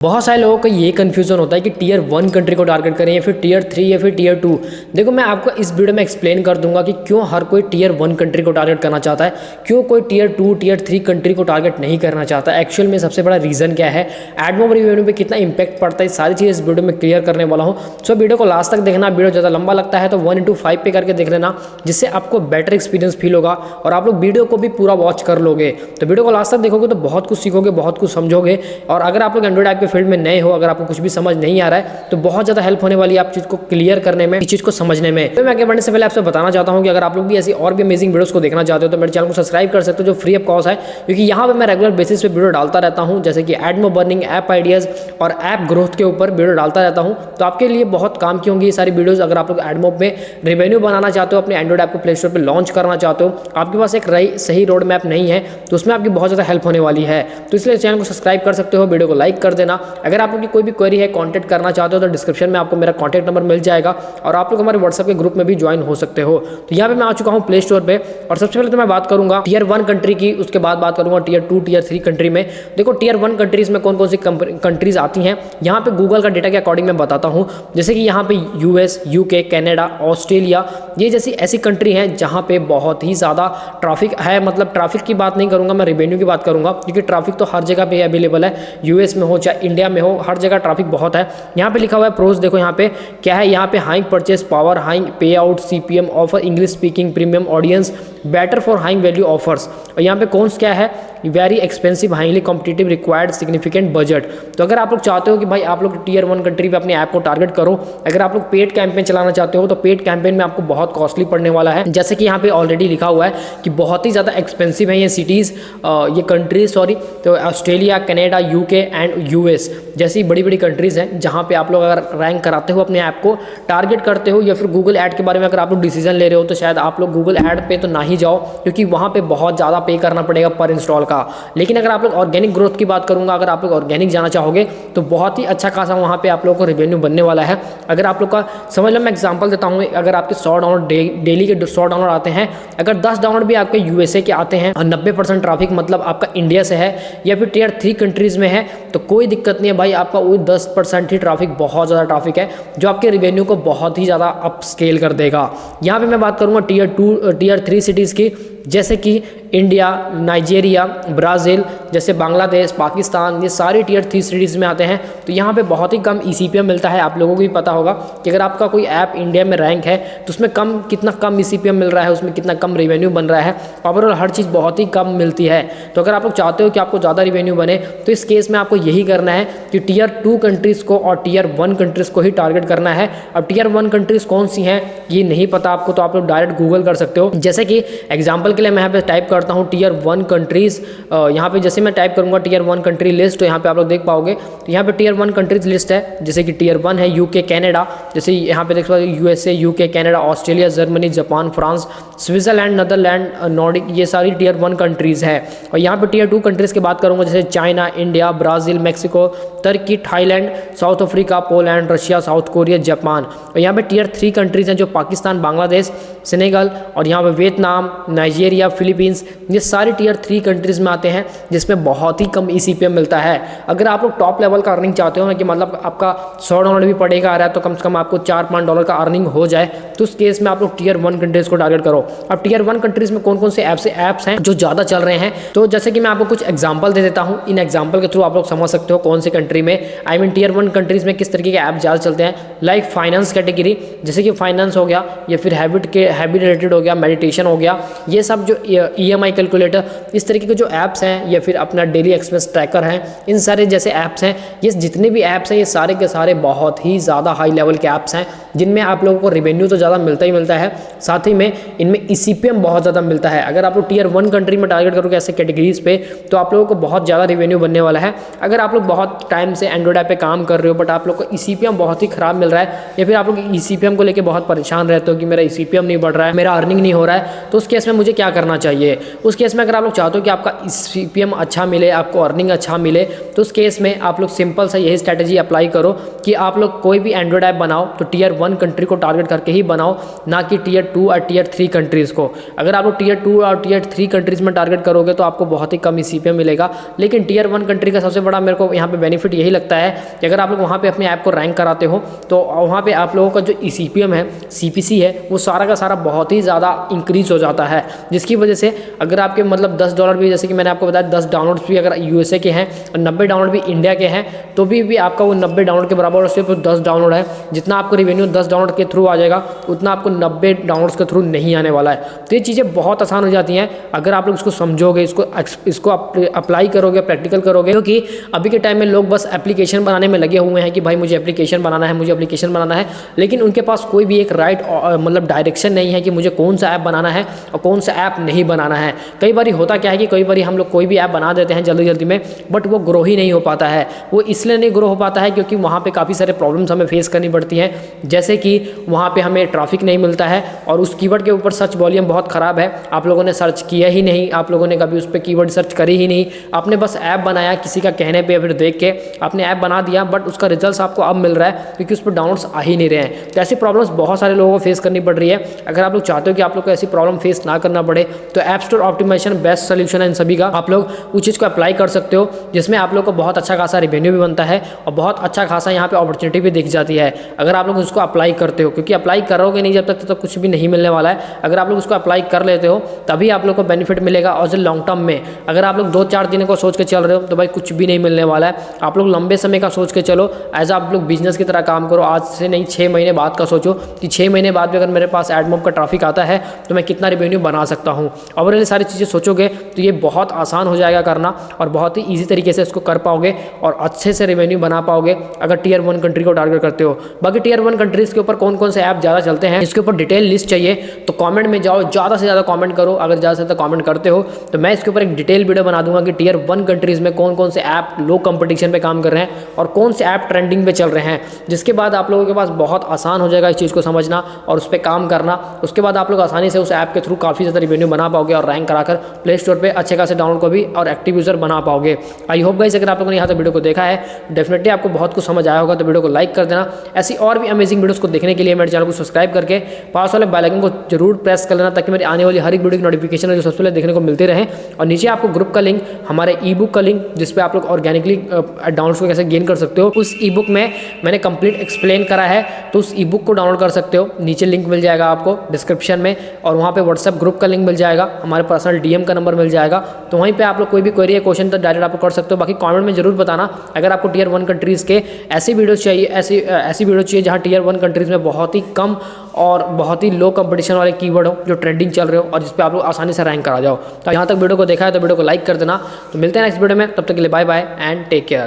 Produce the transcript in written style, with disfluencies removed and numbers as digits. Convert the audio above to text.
बहुत सारे लोगों को ये कन्फ्यूजन होता है कि टीयर 1 कंट्री को टारगेट करें या फिर टीयर 3 या फिर टीयर 2। देखो मैं आपको इस वीडियो में एक्सप्लेन कर दूंगा कि क्यों हर कोई टीयर 1 कंट्री को टारगेट करना चाहता है, क्यों कोई टीयर 2 टीयर 3 कंट्री को टारगेट नहीं करना चाहता। एक्चुअल में सबसे बड़ा रीजन क्या है, एडमोब रेवेन्यू पे कितना इंपैक्ट पड़ता है, सारी चीज़ इस वीडियो में क्लियर करने वाला हूँ। सो वीडियो को लास्ट तक देखना। वीडियो ज़्यादा लंबा लगता है तो 1:5 पे करके देख लेना, जिससे आपको बेटर एक्सपीरियंस फील होगा और आप लोग वीडियो को भी पूरा वॉच कर लोगे। तो वीडियो को लास्ट तक देखोगे तो बहुत कुछ सीखोगे, बहुत कुछ समझोगे। और अगर आप लोग एंड्रॉइड ऐप के फील्ड में नए हो, अगर आपको कुछ भी समझ नहीं आ रहा है तो बहुत ज़्यादा हेल्प होने वाली है आप चीज़ को क्लियर करने में, इस चीज़ को समझने में। तो मैं आगे बढ़ने से पहले आपसे बताना चाहता हूँ कि अगर आप लोग भी ऐसी और भी अमेजिंग वीडियोस को देखना चाहते हो तो मेरे चैनल को सब्सक्राइब कर सकते हो, जो फ्री ऑफ कॉस्ट है, क्योंकि यहाँ पे मैं रेगुलर बेसिस पे वीडियो डालता रहता हूँ, जैसे कि एडमोब अर्निंग, ऐप आइडियाज़ और ऐप ग्रोथ के ऊपर वीडियो डालता रहता हूँ। तो आपके लिए बहुत काम की होंगी ये सारी वीडियोज़। अगर आप लोग एडमोब में रेवेन्यू बनाना चाहते हो, अपने एंड्रॉइड ऐप को प्ले स्टोर पर लॉन्च करना चाहते हो, आपके पास एक सही रोड मैप नहीं है तो उसमें आपकी बहुत ज़्यादा हेल्प होने वाली है। तो इसलिए चैनल को सब्सक्राइब कर सकते हो, वीडियो को लाइक कर देना। अगर आप लोग की कोई भी क्वेरी है, कॉन्टैक्ट करना चाहते हो तो डिस्क्रिप्शन में आपको मेरा कॉन्टैक्ट नंबर मिल जाएगा और आप लोग हमारे व्हाट्सएप के ग्रुप में भी ज्वाइन हो सकते हो। तो यहाँ पे मैं आ चुका हूँ प्ले स्टोर पे और सबसे पहले तो मैं बात करूंगा टीयर 1 कंट्री की, उसके बाद बात करूंगा टीयर 2 टीयर 3 कंट्री में। देखो टीयर 1 कंट्रीज में कौन कौन सी कंट्रीज आती हैं, यहाँ पे गूगल का डेटा के अकॉर्डिंग मैं बताता हूँ। जैसे कि यहाँ पे यूएस, यूके, कनाडा, ऑस्ट्रेलिया, ये जैसी ऐसी कंट्री हैं जहाँ पे बहुत ही ज़्यादा ट्रैफिक है। मतलब ट्रैफिक की बात नहीं करूँगा मैं, रेवेन्यू की बात करूँगा, क्योंकि ट्रैफिक तो हर जगह पे अवेलेबल है, यूएस में हो चाहे इंडिया में हो, हर जगह ट्रैफिक बहुत है। यहाँ पे लिखा हुआ है प्रोज, देखो यहाँ पे क्या है, यहाँ पे हाई परचेस पावर, हाई पे out, CPM offer, English speaking, premium audience, better for high value offers. और यहाँ पे कौन क्या है, very expensive, highly competitive, required significant budget. तो अगर आप लोग चाहते हो कि भाई आप लोग टीयर 1 कंट्री पे अपने ऐप को टारगेट करो, अगर आप लोग पेड कैंपेन चलाना चाहते हो तो पेड कैंपेन में आपको बहुत कॉस्टली पड़ने वाला है। जैसे कि यहाँ पे ऑलरेडी लिखा हुआ है कि बहुत ही ज़्यादा एक्सपेंसिव है ये सिटीज़, ये कंट्रीज सॉरी। तो Australia, Canada, UK and US जैसी बड़ी बड़ी कंट्रीज़ हैं जहाँ पे आप लोग अगर रैंक कराते हो, अपने ऐप को टारगेट करते हो, या फिर गूगल ऐड के बारे में अगर आप लोग डिसीजन ले रहे हो तो शायद आप लोग गूगल ऐड पे तो ना ही जाओ, क्योंकि वहाँ पे बहुत ज़्यादा पे करना पड़ेगा पर इंस्टॉल का। लेकिन अगर आप लोग ऑर्गेनिक ग्रोथ की बात करूँगा, अगर आप लोग ऑर्गेनिक जाना चाहोगे तो बहुत ही अच्छा खासा वहाँ पे आप लोगों को रेवेन्यू बनने वाला है। अगर आप लोग का समझ लो, मैं एग्जांपल देता हूँ, अगर आपके 100 डाउनलोड डेली के 100 डाउनलोड आते हैं, अगर 10 डाउनलोड भी आपके यूएसए के आते हैं और 90% ट्रैफिक मतलब आपका इंडिया से है या फिर टीयर 3 कंट्रीज़ में है, तो कोई दिक्कत नहीं है भाई, आपका वो 10% ही ट्रैफिक, बहुत ज़्यादा ट्रैफिक है जो आपके रेवेन्यू को बहुत ही ज़्यादा अप स्केल कर देगा। यहाँ पे मैं बात करूँगा टीयर 2 टीयर 3 सिटीज़ की, जैसे कि इंडिया, नाइजीरिया, ब्राज़ील, जैसे बांग्लादेश, पाकिस्तान, ये सारे टीयर 3 सिटीज़ में आते हैं। तो यहाँ पे बहुत ही कम ECPM मिलता है। आप लोगों को भी पता होगा कि अगर आपका कोई ऐप इंडिया में रैंक है तो उसमें कितना कम ECPM मिल रहा है, उसमें कितना कम रेवेन्यू बन रहा है, ओवरऑल हर चीज़ बहुत ही कम मिलती है। तो अगर आप लोग चाहते हो कि आपको ज़्यादा रेवेन्यू बने तो इस केस में आपको यही करना है कि टीयर 2 कंट्रीज़ को और टीयर 1 कंट्रीज़ को ही टारगेट करना है। अब टीयर 1 कंट्रीज़ कौन सी हैं ये नहीं पता आपको तो आप लोग डायरेक्ट गूगल कर सकते हो। जैसे कि एग्जाम्पल के लिए मैं यहाँ पे टाइप करता हूँ टीयर 1 कंट्रीज़, यहाँ पे जैसे मैं टाइप करूँगा टीयर 1 कंट्री लिस्ट, तो यहाँ पे आप लोग देख पाओगे। तो यहाँ पे टीयर 1 कंट्रीज लिस्ट है, जैसे कि टीयर 1 है यूके, कनाडा, जैसे यहाँ पे देख पाओगे USA, UK, Canada, Australia, Germany, Japan, France, Switzerland, Netherlands, Nordic, ये सारी टीयर 1 कंट्रीज़ है। और यहाँ पे टीयर 2 कंट्रीज़ की बात करूँगा, जैसे चाइना, इंडिया, ब्राज़ील, मैक्सिको, तुर्की, Thailand, South Africa, Poland, Russia, South Korea, Japan. और यहाँ पे टीयर 3 कंट्रीज़ हैं जो पाकिस्तान, बांग्लादेश, सेनेगल, और यहाँ पे वियतनाम, नाइजीरिया, फिलीपींस, ये सारे टीयर 3 कंट्रीज़ में आते हैं जिसमें बहुत ही कम ECPM मिलता है। अगर आप लोग टॉप लेवल का अर्निंग चाहते हो ना, कि मतलब आपका 100 डॉलर भी पड़ेगा आ रहा है तो कम से कम आपको 4-5 डॉलर का अर्निंग हो जाए, तो उस केस में आप लोग टीयर 1 कंट्रीज़ को टारगेट करो। अब टीयर 1 कंट्रीज़ में कौन कौन से ऐप्स हैं जो ज़्यादा चल रहे हैं, तो जैसे कि मैं आपको कुछ एग्जाम्पल दे देता हूँ, इन एग्जाम्पल के थ्रू आप लोग समझ सकते हो कौन सी कंट्री में, आई मीन टीयर 1 कंट्रीज़ में किस तरीके के ऐप ज़्यादा चलते हैं। लाइक फाइनेंस कैटेगरी, जैसे कि फाइनेंस हो गया, या फिर हैबिट रिलेटेड हो गया, मेडिटेशन हो गया, ये सब जो EMI कैलकुलेटर, इस तरीके के जो ऐप्स हैं, या फिर अपना डेली एक्सपेंस ट्रैकर है, इन सारे जैसे ऐप्स हैं, ये जितने भी ऐप्स हैं ये सारे के सारे बहुत ही ज़्यादा हाई लेवल के ऐप्स हैं, जिनमें आप लोगों को रेवेन्यू तो ज़्यादा मिलता ही मिलता है, साथ ही में इनमें ECPM बहुत ज़्यादा मिलता है। अगर आप लोग टीयर 1 कंट्री में टारगेट करोगे ऐसे कैटेगरीज पे तो आप लोगों को बहुत ज़्यादा रेवेन्यू बनने वाला है। अगर आप लोग बहुत टाइम से एंड्रॉइड ऐप पे काम कर रहे हो बट आप लोग को ECPM बहुत ही ख़राब मिल रहा है, या फिर आप लोग ECPM को लेकर बहुत परेशान रहते हो कि मेरा ECPM नहीं बढ़ रहा है, मेरा अर्निंग नहीं हो रहा है, तो उस केस में मुझे क्या करना चाहिए। उस केस में अगर आप लोग चाहते हो कि आपका CPM अच्छा मिले, आपको अर्निंग अच्छा मिले, तो उस केस में आप लोग सिंपल सा यही स्ट्रैटेजी अप्लाई करो कि आप लोग कोई भी एंड्रॉयड ऐप बनाओ तो Tier 1 कंट्री को टारगेट करके ही बनाओ, ना कि Tier 2 और Tier 3 कंट्रीज़ को। अगर आप लोग Tier 2 और Tier 3 कंट्रीज़ में टारगेट करोगे तो आपको बहुत ही कम ही CPM मिलेगा। लेकिन Tier 1 कंट्री का सबसे बड़ा मेरे को यहाँ पे बेनिफिट यही लगता है कि अगर आप लोग वहाँ पे अपने ऐप को रैंक कराते हो तो वहाँ पे आप लोगों का जो CPM है, CPC है, वो सारा का सारा बहुत ही ज़्यादा इंक्रीज हो जाता है, जिसकी वजह से अगर आपके मतलब $10 भी, जैसे कि मैंने आपको बताया 10 डाउनलोड्स भी अगर USA के हैं और 90 डाउनलोड भी इंडिया के हैं, तो भी आपका वो 90 डाउनलोड के बराबर और सिर्फ 10 डाउनलोड है। जितना आपको रिवेन्यू 10 डाउनलोड के थ्रू आ जाएगा उतना आपको 90 डाउनलोड्स के थ्रू नहीं आने वाला है। तो ये चीज़ें बहुत आसान हो जाती हैं अगर आप लोग इसको समझोगे, इसको अप्लाई करोगे, प्रैक्टिकल करोगे। क्योंकि अभी के टाइम में लोग बस एप्लीकेशन बनाने में लगे हुए हैं कि भाई मुझे एप्लीकेशन बनाना है, मुझे एप्लीकेशन बनाना है, लेकिन उनके पास कोई भी एक राइट मतलब डायरेक्शन नहीं है कि मुझे कौन सा ऐप बनाना है और कौन सा ऐप नहीं बनाना है। कई बार होता क्या है कि कई बार हम लोग कोई भी ऐप बना देते हैं जल्दी जल्दी में, बट वो ग्रो ही नहीं हो पाता है। वो इसलिए नहीं ग्रो हो पाता है क्योंकि वहाँ पे काफ़ी सारे प्रॉब्लम्स हमें फेस करनी पड़ती हैं, जैसे कि वहाँ पे हमें ट्रैफिक नहीं मिलता है और उस कीवर्ड के ऊपर सर्च वॉल्यूम बहुत ख़राब है। आप लोगों ने सर्च किया ही नहीं, आप लोगों ने कभी उस पर कीवर्ड सर्च करी ही नहीं, आपने बस ऐप बनाया किसी का कहने पे, फिर देख के आपने ऐप बना दिया, बट उसका रिजल्ट आपको अब मिल रहा है क्योंकि उस पर डाउनलोड्स आ ही नहीं रहे हैं। तो ऐसी प्रॉब्लम्स बहुत सारे लोगों को फेस करनी पड़ रही है। अगर आप लोग चाहते हो कि आप लोग को ऐसी प्रॉब्लम फेस ना करना पड़े तो app store optimisation best solution है इन सभी का। आप लोग उस चीज़ को अप्लाई कर सकते हो जिसमें आप लोग को बहुत अच्छा खासा रिवेन्यू भी बनता है और बहुत अच्छा खासा यहाँ पे अपॉर्चुनिटी भी दिख जाती है अगर आप लोग उसको अप्लाई करते हो। क्योंकि अप्लाई करोगे नहीं जब तक तो कुछ भी नहीं मिलने वाला है। अगर आप लोग उसको अप्लाई कर लेते हो तभी आप लोग को बेनिफिट मिलेगा। और जो लॉन्ग टर्म में अगर आप लोग 2-4 दिन को सोच के चल रहे हो तो भाई कुछ भी नहीं मिलने वाला है। आप लोग लंबे समय का सोच के चलो, एज आप लोग बिजनेस की तरह काम करो। आज से नहीं 6 महीने बाद का सोचो कि 6 महीने बाद भी अगर मेरे पास एडमॉब का ट्रैफिक आता है तो मैं कितना रेवेन्यू बना सकता हूँ। और ये सारी चीज़ें सोचोगे तो ये बहुत आसान हो जाएगा करना और बहुत ही ईजी तरीके से इसको कर पाओगे और अच्छे से रेवेन्यू बना पाओगे अगर Tier 1 कंट्री को टारगेट करते हो। बाकी Tier 1 कंट्रीज़ के ऊपर कौन कौन से ऐप ज़्यादा चलते हैं इसके ऊपर डिटेल लिस्ट चाहिए तो कमेंट में जाओ, ज़्यादा से ज़्यादा कमेंट करो। अगर ज़्यादा से ज़्यादा कमेंट करते हो तो मैं इसके ऊपर एक डिटेल वीडियो बना दूंगा कि Tier 1 कंट्रीज़ में कौन कौन से ऐप लो कंपटीशन पे काम कर रहे हैं और कौन से ऐप ट्रेंडिंग पे चल रहे हैं। जिसके बाद आप लोगों के पास बहुत आसान हो जाएगा इस चीज़ को समझना और उस पर काम करना। उसके बाद आप लोग आसानी से उस ऐप के थ्रू काफ़ी ज़्यादा रिवेन्यू बना पाओगे और रैंक कराकर प्ले स्टोर पर अच्छे खासे डाउनलोड को भी और एक्टिव यूज़र बना पाओगे। आई होप गाइस अगर आप लोगों ने यहाँ तक वीडियो को देखा है डेफिनेटली आपको बहुत कुछ समझ आया होगा, तो वीडियो को लाइक कर देना। ऐसी और भी अमेजिंग वीडियोस को देखने के लिए मेरे चैनल को सब्सक्राइब करके पास वाले बेल आइकन को जरूर प्रेस कर लेना ताकि मेरी आने वाली हर एक वीडियो की नोटिफिकेशन जो सबसे पहले देखने को मिलते रहे। और नीचे आपको ग्रुप का लिंक, हमारे ई बुक का लिंक जिस पे आप लोग ऑर्गेनिकली डाउनलोड्स को कैसे गेन कर सकते हो, उस ई बुक में मैंने कंप्लीट एक्सप्लेन करा है, तो उस ई बुक को डाउनलोड कर सकते हो। नीचे लिंक मिल जाएगा आपको डिस्क्रिप्शन में और वहाँ पे व्हाट्सएप ग्रुप का लिंक मिल जाएगा, हमारे पर्सनल DM का नंबर मिल जाएगा। तो वहीं पे आप लोग कोई भी क्वेरी या क्वेश्चन तो डायरेक्ट आप कर सकते हो। बाकी कमेंट में जरूर बताना अगर आपको Tier 1 कंट्रीज़ के ऐसी वीडियोस चाहिए, ऐसी वीडियो चाहिए जहाँ Tier 1 कंट्रीज़ में बहुत ही कम और बहुत ही लो कंपटीशन वाले कीवर्ड हो जो ट्रेंडिंग चल रहे हो और जिस पे आप लोग आसानी से रैंक करा जाओ। तो यहाँ तक वीडियो को देखा है तो वीडियो को लाइक कर देना। तो मिलते हैं नेक्स्ट वीडियो में, तब तक के लिए bye bye and take care.